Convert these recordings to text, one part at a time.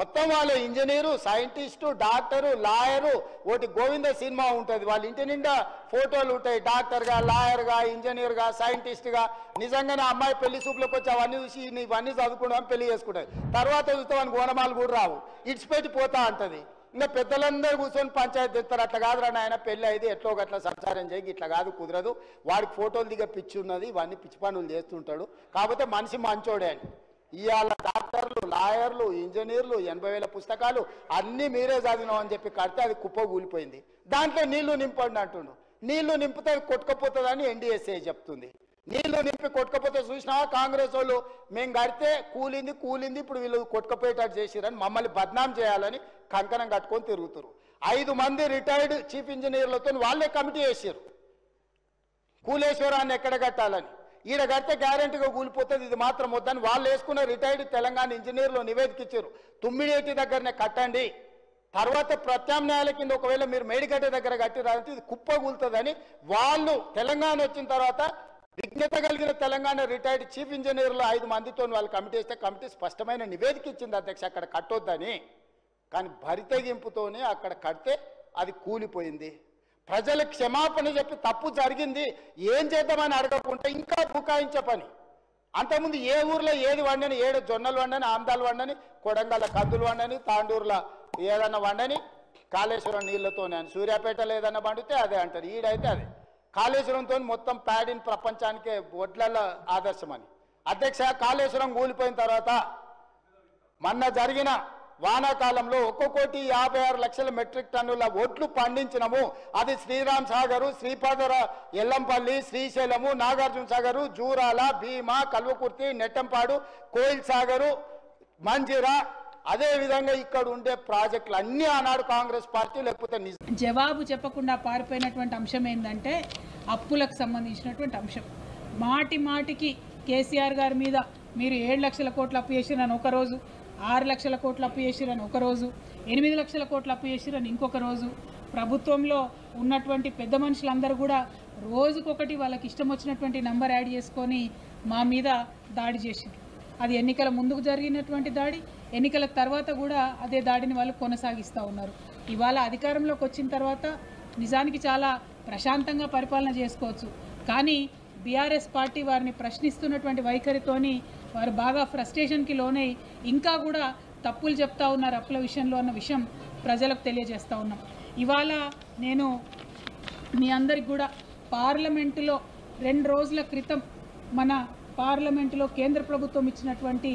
మొత్తం వాళ్ళు engineer, scientist, doctor, lawyer, ఒకటి గోవింద సినిమా ఉంటుంది, వాళ్ళ ఇంటి నిండా ఫోటోలు ఉంటాయి, డాక్టర్గా, లాయర్గా, ఇంజనీర్గా, సైంటిస్ట్గా. నిజంగానే అమ్మాయి పెళ్లి చూపులకు వచ్చి అవన్నీ చూసి ఇవన్నీ చదువుకుంటామని పెళ్లి చేసుకుంటుంది. తర్వాత చూస్తే వానికి ఓనమాలు కూడా రావు, ఇడిచిపెట్టి పోతా అంటది. ఇంకా పెద్దలందరూ కూర్చొని పంచాయతీ తెస్తారు, అట్లా కాదురా నాయన పెళ్ళి అయితే ఎట్లో గట్లా సంసారం చేయి, ఇట్లా కాదు కుదరదు, వాడికి ఫోటోలు దిగ పిచ్చి ఉన్నది, ఇవన్నీ పిచ్చి పనులు చేస్తుంటాడు, కాకపోతే మనిషి మంచోడే అని. ఇవాళ డాక్టర్లు, లాయర్లు, ఇంజనీర్లు 80,000 పుస్తకాలు అన్నీ మీరే చదివినాం అని చెప్పి కడితే అది కుప్ప కూలిపోయింది. దాంట్లో నీళ్లు నింపండి అంటుండు. నీళ్లు నింపితే కొట్టుకపోతుందని ఎన్డీఎస్ఏ చెప్తుంది. నీళ్లు నింపి కొట్టుకపోతే చూసినావా కాంగ్రెస్ వాళ్ళు, మేము కడితే కూలింది ఇప్పుడు వీళ్ళు కొట్టుకపోయేటట్టు చేసిరని మమ్మల్ని బద్నాం చేయాలని కంకణం కట్టుకొని తిరుగుతారు. 5 మంది రిటైర్డ్ చీఫ్ ఇంజనీర్లతో వాళ్ళే కమిటీ వేసారు కూలేశ్వరాన్ని ఎక్కడ కట్టాలని. ఈడ కడితే గ్యారెంటీగా కూలిపోతుంది, ఇది మాత్రం వద్దని వాళ్ళు వేసుకున్న రిటైర్డ్ తెలంగాణ ఇంజనీర్లు నివేదిక ఇచ్చారు. తుమ్మిడేటి దగ్గరనే కట్టండి, తర్వాత ప్రత్యామ్నాయాల కింద ఒకవేళ మీరు మేడిగడ్డ దగ్గర కట్టిరాలంటే ఇది కుప్ప కూలుతుందని వాళ్ళు తెలంగాణ వచ్చిన తర్వాత విజ్ఞత కలిగిన తెలంగాణ రిటైర్డ్ చీఫ్ ఇంజనీర్లు 5 మందితో వాళ్ళు కమిటీ వేస్తే కమిటీ స్పష్టమైన నివేదిక ఇచ్చింది అధ్యక్ష అక్కడ కట్టొద్దని. కానీ భరితెగింపుతోనే అక్కడ కడితే అది కూలిపోయింది. ప్రజల క్షమాపణ చెప్పి తప్పు జరిగింది ఏం చేద్దామని అడగకుంటే ఇంకా బుకాయించే పని. అంతకుముందు ఏ ఊర్లో ఏది వండని, 7 జొన్నలు వండని, ఆమ్దాలు వండని, కొడంగల్ కందులు వండని, తాండూరులో ఏదన్నా వండని, కాళేశ్వరం నీళ్లతోనే అని. సూర్యాపేటలో ఏదన్నా వండితే అదే అంటారు, ఈడైతే అదే. కాళేశ్వరంతో మొత్తం ప్యాడిన్ ప్రపంచానికే వడ్లల ఆదర్శమని. అధ్యక్ష కాళేశ్వరం కూలిపోయిన తర్వాత మొన్న జరిగిన వానాకాలంలో 1,56,00,000 మెట్రిక్ టన్నుల ఒడ్లు పండించినము. అది శ్రీరామ్ సాగరు, శ్రీపాదర, ఎల్లంపల్లి, శ్రీశైలము, నాగార్జున సాగరు, జూరాల, భీమా, కల్వకుర్తి, నెట్టంపాడు, కోయిల్ సాగరు, మంజిరా, అదే విధంగా ఇక్కడ ఉండే ప్రాజెక్టులు అన్నీ ఆనాడు కాంగ్రెస్ పార్టీ లేకపోతే జవాబు చెప్పకుండా పారిపోయినటువంటి అంశం ఏంటంటే అప్పులకు సంబంధించినటువంటి అంశం. మాటికి కేసీఆర్ గారి మీద మీరు 7 లక్షల కోట్లు అప్పు చేసిరని ఒకరోజు, 6 లక్షల కోట్లు అప్పు చేసిరని ఒకరోజు, 8 లక్షల కోట్లు అప్పు చేసిరని ఇంకొక రోజు. ప్రభుత్వంలో ఉన్నటువంటి పెద్ద మనుషులందరూ కూడా రోజుకొకటి వాళ్ళకి ఇష్టం వచ్చినటువంటి నంబర్ యాడ్ చేసుకొని మా మీద దాడి చేసింది. అది ఎన్నికల ముందుకు జరిగినటువంటి దాడి, ఎన్నికల తర్వాత కూడా అదే దాడిని వాళ్ళు కొనసాగిస్తూ ఉన్నారు. ఇవాళ అధికారంలోకి వచ్చిన తర్వాత నిజానికి చాలా ప్రశాంతంగా పరిపాలన చేసుకోవచ్చు, కానీ బీఆర్ఎస్ పార్టీ వారిని ప్రశ్నిస్తున్నటువంటి వైఖరితోని వారు బాగా ఫ్రస్ట్రేషన్కి లోనై ఇంకా కూడా తప్పులు చెప్తా ఉన్నారు అప్పుల విషయంలో అన్న విషయం ప్రజలకు తెలియజేస్తూ ఉన్నాం. ఇవాళ నేను మీ అందరికి కూడా పార్లమెంటులో 2 రోజుల క్రితం మన పార్లమెంటులో కేంద్ర ప్రభుత్వం ఇచ్చినటువంటి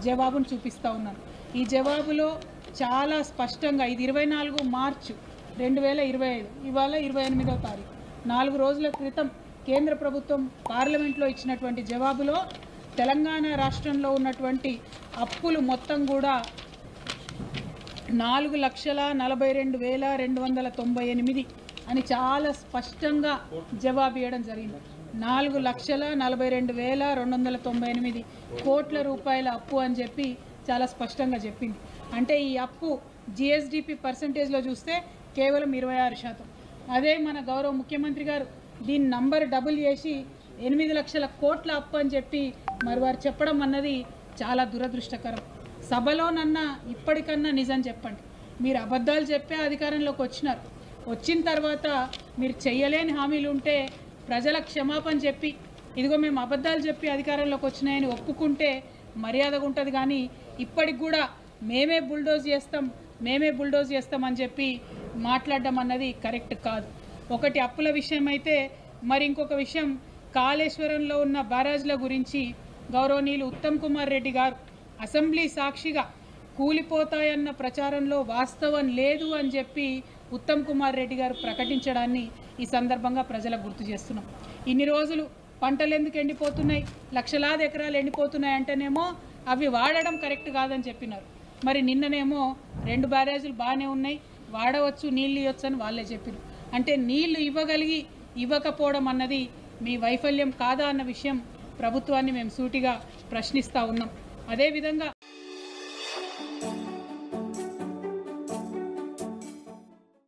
జవాబును చూపిస్తూ ఉన్నాను. ఈ జవాబులో చాలా స్పష్టంగా ఇది 24 మార్చి 2025, ఇవాళ 28వ తారీఖు, 4 రోజుల క్రితం కేంద్ర ప్రభుత్వం పార్లమెంట్లో ఇచ్చినటువంటి జవాబులో తెలంగాణ రాష్ట్రంలో ఉన్నటువంటి అప్పులు మొత్తం కూడా 4,42,298 అని చాలా స్పష్టంగా జవాబు ఇవ్వడం జరిగింది. 4,42,298 కోట్ల రూపాయల అప్పు అని చెప్పి చాలా స్పష్టంగా చెప్పింది. అంటే ఈ అప్పు జిఎస్డిపి పర్సంటేజ్లో చూస్తే కేవలం 26%. అదే మన గౌరవ ముఖ్యమంత్రి గారు దీని నంబర్ డబుల్ చేసి 8 లక్షల కోట్ల అప్పు అని చెప్పి మరి వారు చెప్పడం అన్నది చాలా దురదృష్టకరం. సభలోనన్నా ఇప్పటికన్నా నిజం చెప్పండి. మీరు అబద్ధాలు చెప్పే అధికారంలోకి వచ్చినారు, వచ్చిన తర్వాత మీరు చెయ్యలేని హామీలు ఉంటే ప్రజల క్షమాపణ చెప్పి ఇదిగో మేము అబద్ధాలు చెప్పి అధికారంలోకి వచ్చినాయని ఒప్పుకుంటే మర్యాదగా ఉంటుంది. కానీ ఇప్పటికి కూడా మేమే బుల్డోజ్ చేస్తాం అని చెప్పి మాట్లాడడం అన్నది కరెక్ట్ కాదు. ఒకటి అప్పుల విషయం అయితే, మరి ఇంకొక విషయం కాళేశ్వరంలో ఉన్న బ్యారేజ్ల గురించి గౌరవనీయులు ఉత్తమ్ కుమార్ రెడ్డి గారు అసెంబ్లీ సాక్షిగా కూలిపోతాయన్న ప్రచారంలో వాస్తవం లేదు అని చెప్పి ఉత్తమ్ కుమార్ రెడ్డి గారు ప్రకటించడాన్ని ఈ సందర్భంగా ప్రజలకు గుర్తు చేస్తున్నాం. ఇన్ని రోజులు పంటలు ఎందుకు ఎండిపోతున్నాయి, లక్షలాది ఎకరాలు ఎండిపోతున్నాయి అంటేనేమో అవి వాడడం కరెక్ట్ కాదని చెప్పినారు. మరి నిన్ననేమో 2 బ్యారేజీలు బాగానే ఉన్నాయి, వాడవచ్చు, నీళ్ళు ఇవ్వచ్చు అని వాళ్ళే చెప్పారు. అంటే నీళ్లు ఇవ్వకపోవడం అన్నది మీ వైఫల్యం కాదా అన్న విషయం ప్రభుత్వాన్ని మేము సూటిగా ప్రశ్నిస్తూ ఉన్నాం. అదేవిధంగా